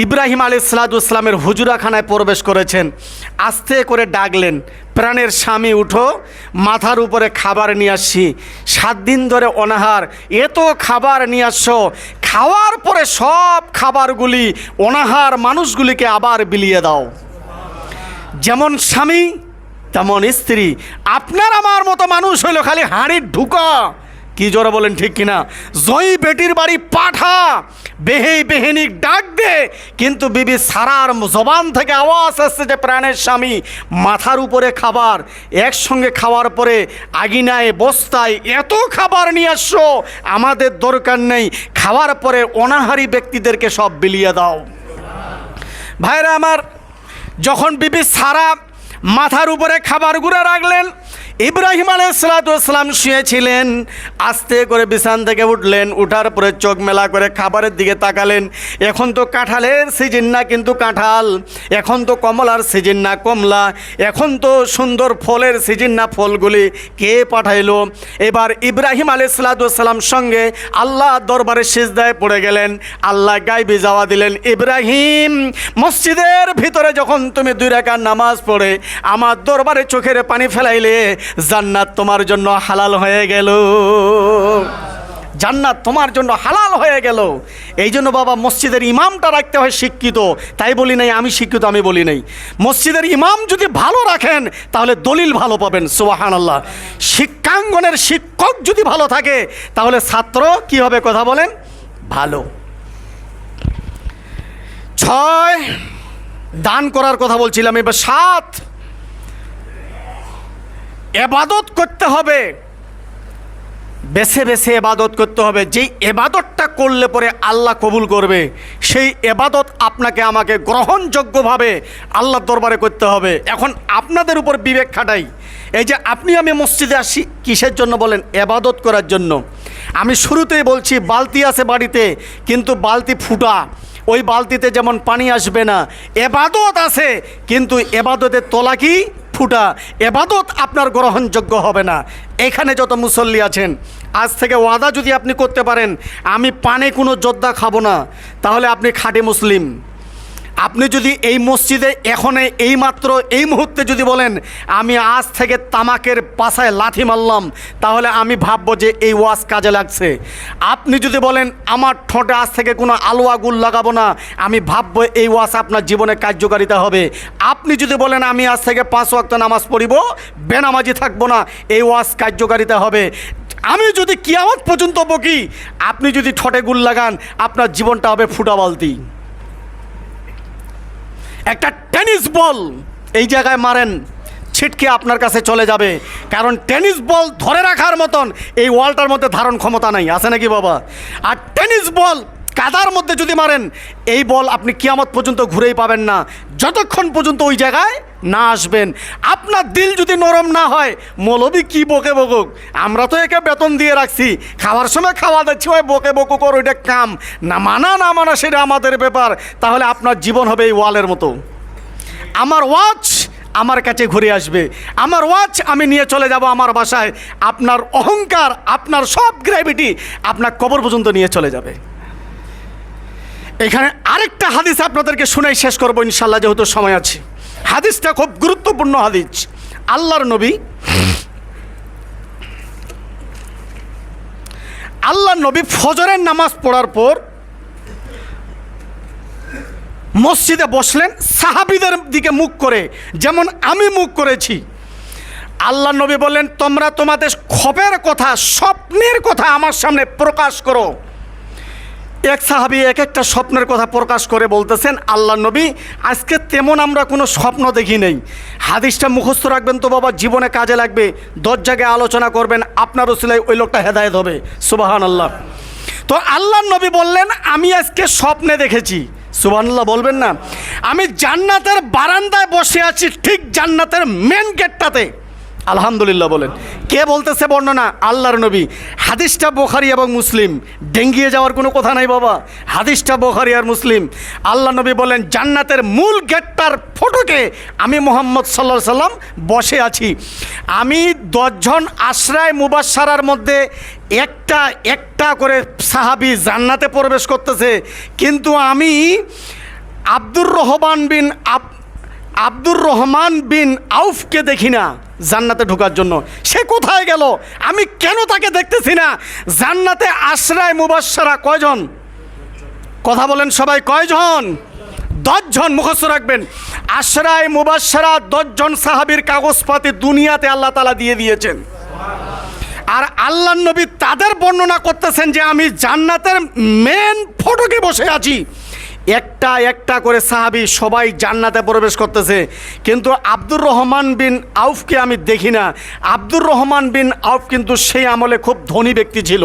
[SPEAKER 1] ইব্রাহিম আলাইহিস সালামের হুজুরাখানায় প্রবেশ করেছেন। আস্তে করে ডাকলেন, প্রাণের স্বামী উঠো, মাথার উপরে খাবার নিয়ে আসছি, 7 দিন ধরে অনাহার, এত খাবার নিয়ে আসছো, খাওয়ার পরে সব খাবারগুলি অনাহার মানুষগুলিকে আবার বিলিয়ে দাও। যেমন স্বামী তেমন স্ত্রী। আপনার আমার মতো মানুষ হইল খালি হাঁড়ির ঢুকা। কি জোরে বলেন ঠিক কিনা? জয়ী বেটির বাড়ি পাঠা, বেহেই বেহেনিক ডাক দে, কিন্তু বিবি সারার জবান থেকে আওয়াজ আসছে যে প্রাণের স্বামী, মাথার উপরে খাবার, একসঙ্গে খাওয়ার পরে আগিনায় বস্তায় এত খাবার নিয়ে আসছো, আমাদের দরকার নেই, খাওয়ার পরে অনাহারী ব্যক্তিদেরকে সব বিলিয়ে দাও। ভাইরা আমার, যখন বিবি সারা মাথার উপরে খাবারগুলো রাখলেন, ইব্রাহিম আলাইহিস সালাম শুয়েছিলেন। আস্তে করে বিছানা থেকে উঠলেন, উঠার পরে চোখ মেলা করে খাবারের দিকে তাকালেন। এখন তো কাঁঠালের সিজন না কিন্তু কাঁঠাল, এখন তো কমলার সিজন না কমলা, এখন তো সুন্দর ফলের সিজন না ফলগুলি, কে পাঠাইলো? এবার ইব্রাহিম আলাইহিস সালাম সঙ্গে আল্লাহ দরবারে সিজদায় পড়ে গেলেন। আল্লাহ গায়বী যাওয়া দিলেন, ইব্রাহিম মসজিদের ভিতরে যখন তুমি 2 রাকাত নামাজ পড়ে আমার দরবারে চোখের পানি ফেলাইলে, জান্নাত তোমার জন্য হালাল হয়ে গেল। জান্নাত তোমার জন্য হালাল হয়ে গেল। এই জন্য বাবা, মসজিদের ইমামটা রাখতে হয় শিক্ষিত। তাই বলি নাই আমি শিক্ষিত, আমি বলি নাই। মসজিদের ইমাম যদি ভালো রাখেন তাহলে দলিল ভালো পাবেন। সুবহানাল্লাহ। শিক্ষাঙ্গনের শিক্ষক যদি ভালো থাকে তাহলে ছাত্র কি হবে? কথা বলেন, ভালো। 6 দান করার কথা বলছিলাম, এবার 7 এবাদত করতে হবে। বেছে বেছে এবাদত করতে হবে। যেই এবাদতটা করলে পরে আল্লাহ কবুল করবে, সেই এবাদত আপনাকে আমাকে গ্রহণযোগ্যভাবে আল্লাহর দরবারে করতে হবে। এখন আপনাদের উপর বিবেক খাটাই। এই যে আপনি আমি মসজিদে আসি কিসের জন্য বলেন? এবাদত করার জন্য। আমি শুরুতেই বলছি, বালতি আছে বাড়িতে কিন্তু বালতি ফুটা, ওই বালতিতে যেমন পানি আসবে না। এবাদত আছে কিন্তু এবাদতের তলা কি? ফুটা। এবাদত আপনার গ্রহণযোগ্য হবে না। এখানে যত মুসল্লি আছেন, আজ থেকে ওয়াদা যদি আপনি করতে পারেন আমি পানে কোনো যোদ্ধা খাবো না, তাহলে আপনি খাঁটি মুসলিম। আপনি যদি এই মসজিদে এখনে এইমাত্র এই মুহূর্তে যদি বলেন আমি আজ থেকে তামাকের পাশায় লাথি মারলাম, তাহলে আমি ভাববো যে এই ওয়াজ কাজে লাগছে। আপনি যদি বলেন আমার ঠোঁটে আজ থেকে কোনো আলুয়া গুল লাগাবো না, আমি ভাববো এই ওয়াজ আপনার জীবনে কার্যকারিতা হবে। আপনি যদি বলেন আমি আজ থেকে 5 ওয়াক্ত নামাজ পড়িব, বেনামাজি থাকবো না, এই ওয়াজ কার্যকারিতা হবে। আমি যদি কিয়ামত পর্যন্ত বকি, আপনি যদি ঠোঁটে গুল লাগান, আপনার জীবনটা হবে ফুটা বালতি। একটা টেনিস বল এই জায়গায় মারেন, ছিটকে আপনার কাছে চলে যাবে। কারণ টেনিস বল ধরে রাখার মতন এই ওয়ালটার মধ্যে ধারণ ক্ষমতা নাই, আছে নাকি বাবা? আর টেনিস বল কাদার মধ্যে যদি মারেন, এই বল আপনি কিয়ামত পর্যন্ত ঘুরেই পাবেন না, যতক্ষণ পর্যন্ত ওই জায়গায় না আসবেন। আপনার দিল যদি নরম না হয়, মৌলবি কি বকে বকুক, আমরা তো একে বেতন দিয়ে রাখছি, খাওয়ার সময় খাওয়া দিচ্ছি, ওই বকে বকুক ওর ওইটা কাম না, মানা না মানা সেটা আমাদের ব্যাপার। তাহলে আপনার জীবন হবে এই ওয়ালের মতো। আমার ওয়াচ আমার কাছে ঘুরে আসবে, আমার ওয়াচ আমি নিয়ে চলে যাব আমার বাসায়। আপনার অহংকার, আপনার সব গ্র্যাভিটি আপনার কবর পর্যন্ত নিয়ে চলে যাবে। এখানে আরেকটা হাদিস আপনাদেরকে শুনাই শেষ করবো ইনশাল্লাহ, যেহেতু সময় আছে। হাদিসটা খুব গুরুত্বপূর্ণ হাদিস। আল্লাহর নবী ফজরের নামাজ পড়ার পর মসজিদে বসলেন, সাহাবীদের দিকে মুখ করে, যেমন আমি মুখ করেছি। আল্লাহ নবী বললেন, তোমরা তোমাদের খবরের কথা, স্বপ্নের কথা আমার সামনে প্রকাশ করো। এক সাহাবী এক একটা স্বপ্নের কথা প্রকাশ করে বলতেছেন, আল্লাহ নবী আজকে তেমন আমরা কোনো স্বপ্ন দেখি নেই। হাদিসটা মুখস্থ রাখবেন তো বাবা, জীবনে কাজে লাগবে। 10 জায়গায় আলোচনা করবেন, আপনার ওসিলায় ওই লোকটা হেদায়েত হবে। সুবহানাল্লাহ। তো আল্লাহ নবী বললেন, আমি আজকে স্বপ্নে দেখেছি। সুবহানাল্লাহ বলবেন না? আমি জান্নাতের বারান্দায় বসে আছি, ঠিক জান্নাতের মেন গেটটাতে। আলহামদুলিল্লাহ বলেন। কে বলতেছে বর্ণনা? আল্লাহর নবী। হাদিসটা বুখারী এবং মুসলিম, ডেঙ্গিয়ে যাওয়ার কোনো কথা নাই বাবা। হাদিসটা বুখারী আর মুসলিম। আল্লাহ নবী বলেন, জান্নাতের মূল গেটটার ফটকে আমি মুহাম্মদ সাল্লাল্লাহু আলাইহি সাল্লাম বসে আছি। আমি 10 জন আশরায়ে মুবাশশারার মধ্যে একটা একটা করে সাহাবী জান্নাতে প্রবেশ করতেছে, কিন্তু আমি আব্দুর রহমান বিন আউফকে দেখি না জান্নাতে ঢোকার জন্য। সে কোথায় গেল? আমি কেন তাকে দেখতেছি না? জান্নাতে আশরায়ে মুবাশশারা কয়জন? কথা বলেন সবাই, কয়জন? 10 জন। মুখস্থ রাখবেন, আশরায়ে মুবাশশারা 10 জন সাহাবীর কাগজপাতি দুনিয়াতে আল্লাহ তাআলা দিয়ে দিয়েছেন। আর আল্লাহ নবী তাদের বর্ণনা করতেছেন যে আমি জান্নাতের মেন ফটকে বসে আছি। একটা একটা করে সাহাবী সবাই জান্নাতে প্রবেশ করতেছে, কিন্তু আব্দুর রহমান বিন আউফকে আমি দেখি না। আব্দুর রহমান বিন আউফ কিন্তু সেই আমলে খুব ধনী ব্যক্তি ছিল।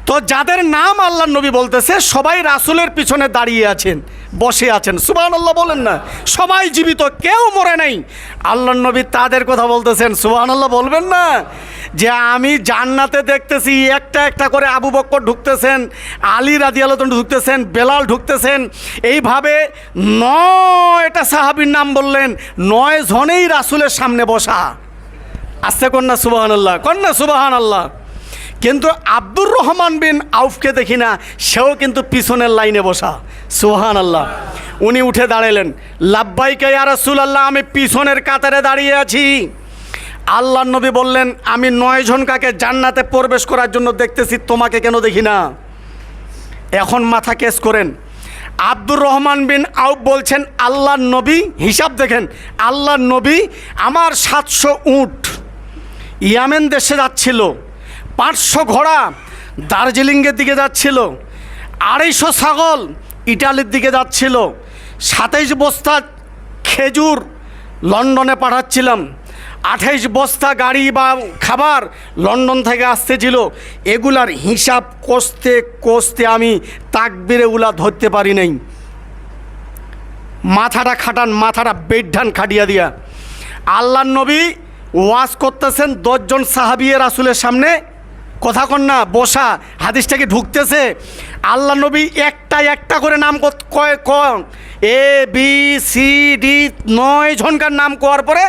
[SPEAKER 1] তো যাদের নাম আল্লাহ নবী বলতেছে সবাই রাসূলের পিছনে দাঁড়িয়ে আছেন, বসে আছেন। সুবহানাল্লাহ বলেন না? সবাই জীবিত, কেউ মরে নাই। আল্লাহ নবী তাদের কথা বলতেছেন। সুবহানাল্লাহ বলবেন না? যে আমি জান্নাতে দেখতেছি একটা একটা করে আবু বকর ঢুকতেছেন, আলী রাদিয়াল্লাহু আনহু ঢুকতেছেন, বেলাল ঢুকতেছেন। এইভাবে 9টা সাহাবীর নাম বললেন, 9 জনেই রাসূলের সামনে বসা। আস্তে কন্যা সুবহানাল্লাহ, কন্যা সুবহানাল্লাহ। কিন্তু আব্দুর রহমান বিন আউফকে দেখি না, সেও কিন্তু পিছনের লাইনে বসা। সুবহানাল্লাহ। উনি উঠে দাঁড়ালেন, লাব্বাইকা ইয়া রাসূলুল্লাহ, আমি পিছনের কাতারে দাঁড়িয়ে আছি। আল্লাহ নবী বললেন, আমি 9 জনকে জান্নাতে প্রবেশ করার জন্য দেখতেছি, তোমাকে কেন দেখি না? এখন মাথা কেস করেন। আব্দুর রহমান বিন আউফ বলছেন, আল্লাহ নবী, হিসাব দেখেন, আল্লাহ নবী আমার 700 উট ইয়ামেন দেশে যাচ্ছিল, 500 ঘোড়া দার্জিলিংয়ের দিকে যাচ্ছিল, 250 ছাগল ইটালির দিকে যাচ্ছিল, 27 বস্তা খেজুর লন্ডনে পাঠাচ্ছিলাম, 28 বস্তা গাড়ি বা খাবার লন্ডন থেকে আসতেছিল। এগুলার হিসাব কষতে কষতে আমি তাকবীরে উলা ধরতে পারি নাই। মাথাটা খাটান, মাথাটা বেডঢান খাটিয়া দিয়া। আল্লাহ নবী ওয়াজ করতেছেন, 10 জন সাহাবী রাসূলের সামনে, কথা কন না, বসা। হাদিসটাকে ঢুকতেছে। আল্লাহ নবী একটা একটা করে নাম কয়, A B C D 9 Jhankar নাম করার পরে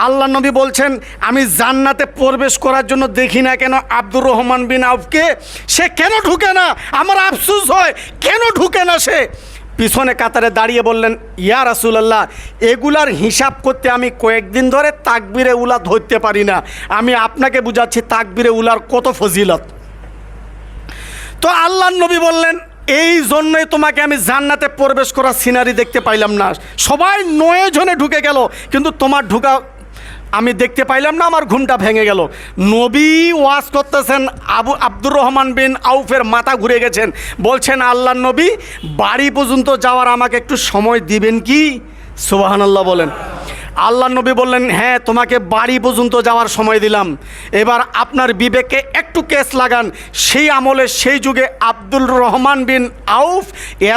[SPEAKER 1] আল্লাহ নবী বলছেন, আমি জান্নাতে প্রবেশ করার জন্য দেখি না কেন আব্দুর রহমান বিন আউফকে? সে কেন ঢুকে না? আমার আফসোস হয়, কেন ঢুকে না সে? পিছনে কাতারে দাঁড়িয়ে বললেন, ইয়া রাসূলুল্লাহ, এগুলার হিসাব করতে আমি কয়েকদিন ধরে তাকবীরে উলা ধরতে পারি না। আমি আপনাকে বুঝাচ্ছি তাকবীরে উলার কত ফজিলত। তো আল্লাহ নবী বললেন, এই জন্যই তোমাকে আমি জান্নাতে প্রবেশ করার সিনারি দেখতে পাইলাম না। সবাই 9 জনে ঢুকে গেল, কিন্তু তোমার ঢুকা আমি দেখতে পাইলাম না, আমার ঘুমটা ভেঙে গেল। নবী ওয়াজ করতেছেন, আব্দুর রহমান বিন আউফের মাথা ঘুরে গেছেন। বলছেন, আল্লাহ নবী, বাড়ি পর্যন্ত যাওয়ার আমাকে একটু সময় দিবেন কি? সুবহানাল্লাহ বলেন। আল্লাহ নবী বললেন, হ্যাঁ, তোমাকে বাড়ি পর্যন্ত যাওয়ার সময় দিলাম। এবার আপনার বিবেকে একটু কেস লাগান। সেই আমলে, সেই যুগে আব্দুর রহমান বিন আউফ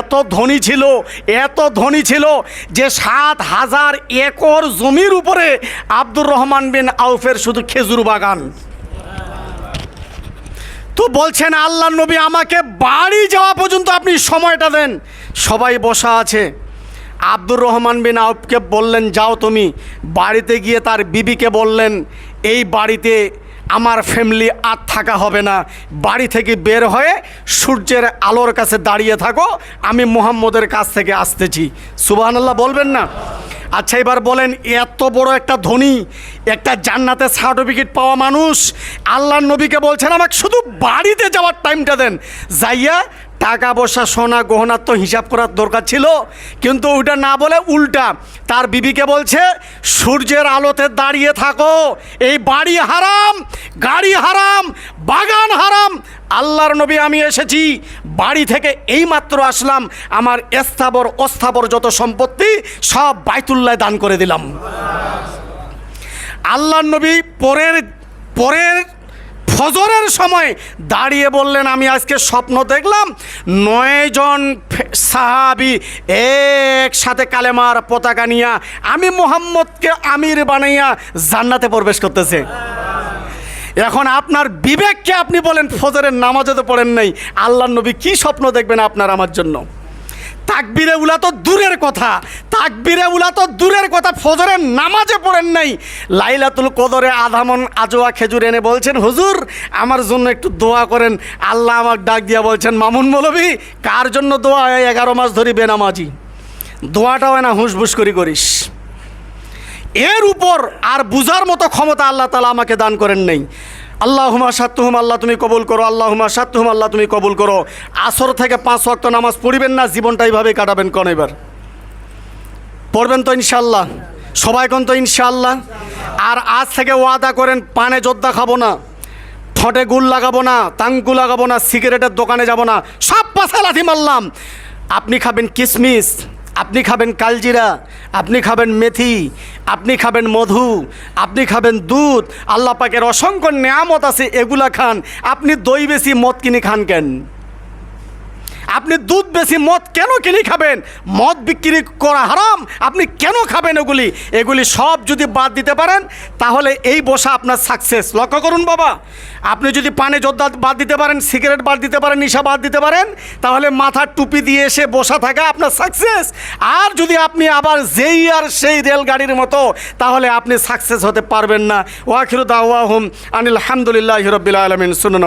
[SPEAKER 1] এত ধনী ছিল, এত ধনী ছিল যে 7,000 একর জমির উপরে আব্দুর রহমান বিন আউফের শুধু খেজুর বাগান। তো বলছেন, আল্লাহ নবী, আমাকে বাড়ি যাওয়া পর্যন্ত আপনি সময়টা দেন। সবাই বসা আছে। আব্দুর রহমান বিন আউফকে বললেন, যাও তুমি। বাড়িতে গিয়ে তার বিবিকে বললেন, এই বাড়িতে আমার ফ্যামিলি আর থাকা হবে না, বাড়ি থেকে বের হয়ে সূর্যের আলোর কাছে দাঁড়িয়ে থাকো, আমি মুহাম্মদের কাছ থেকে আসতেছি। সুবহানাল্লাহ বলবেন না? আচ্ছা, এবার বলেন, এত বড় একটা ধনী, একটা জান্নাতে সার্টিফিকেট পাওয়া মানুষ আল্লাহর নবীকে বলছেন, আমাকে শুধু বাড়িতে যাওয়ার টাইমটা দেন। যাইয়া টাকা পয়সা সোনা গহনার তো হিসাব করার দরকার ছিল, কিন্তু ওইটা না বলে উল্টা তার বিবিকে বলছে, সূর্যের আলোতে দাঁড়িয়ে থাকো, এই বাড়ি হারাম, গাড়ি হারাম, বাগান হারাম, আল্লাহর নবী আমি এসেছি, বাড়ি থেকে এইমাত্র আসলাম, আমার স্থাবর অস্থাবর যত সম্পত্তি সব বাইতুল্লাহ দান করে দিলাম। আল্লাহর নবী পরের ফজরের সময় দাঁড়িয়ে বললেন, আমি আজকে স্বপ্ন দেখলাম 9 জন সাহাবী একসাথে কালেমার পতাকা নিয়ে আমি মুহাম্মদকে আমির বানাইয়া জান্নাতে প্রবেশ করতেছে। এখন আপনার বিবেককে আপনি বলেন, ফজরের নামাজও তো পড়েন নাই, আল্লাহর নবী কি স্বপ্ন দেখবেন আপনার আমার জন্য? তাকবীরে উলা তো দূরের কথা, তাকবীরে উলা তো দূরের কথা, ফজরের নামাজে পড়েন নাই। লাইলাতুল কদরে আধামন আজোয়া খেজুর এনে বলছেন, হুজুর আমার জন্য একটু দোয়া করেন। আল্লাহ আমার ডাক দিয়া বলছেন, মামুন মৌলভী কার জন্য দোয়া? 11 মাস ধরে বেনামাজি, দোয়াটাও না হুঁসবুস করিস। এর উপর আর বুঝার মতো ক্ষমতা আল্লাহ তাআলা আমাকে দান করেন নাই। আল্লাহুম্মা সাত্তুহুম, আল্লাহ তুমি কবুল করো। আল্লাহুম্মা সাত্তুহুম, আল্লাহ তুমি কবুল করো। আসর থেকে 5 ওয়াক্ত নামাজ পড়বেন না, জীবনটা এইভাবেই কাটাবেন। কোন এবার পড়বেন তো ইনশাআল্লাহ? সবাই কোন তো ইনশাআল্লাহ? আর আজ থেকে ওয়াদা করেন, পানে জর্দা খাবো না, ঠোঁটে গুল লাগাবো না, তাঙ্কু লাগাবো না, সিগারেটের দোকানে যাব না, সব পাশা লাথি মারলাম। আপনি খাবেন কিশমিশ, আপনি খাবেন কালজিরা, আপনি খাবেন মেথি, আপনি খাবেন মধু, আপনি খাবেন দুধ। আল্লাহ পাকের অসংখ্য নেয়ামত আছে, এগুলা খান। আপনি দই বেশি মদ কিনে খান কেন? আপনি দুধ বেশি মদ কেন কিনে খাবেন? মদ বিক্রি করা হারাম, আপনি কেন খাবেন এগুলি সব যদি বাদ দিতে পারেন তাহলে এই বসা আপনার সাকসেস। লক্ষ্য করুন বাবা, আপনি যদি পানে জর্দা বাদ দিতে পারেন, সিগারেট বাদ দিতে পারেন, নেশা বাদ দিতে পারেন, তাহলে মাথার টুপি দিয়ে এসে বসা থাকা আপনার সাকসেস। আর যদি আপনি আবার যেই আর সেই রেলগাড়ির মতো, তাহলে আপনি সাকসেস হতে পারবেন না। ওয়াখিরু দাওয়াহুম আনিল হামদুলিল্লাহি রাব্বিল আলামিন। শুনুন।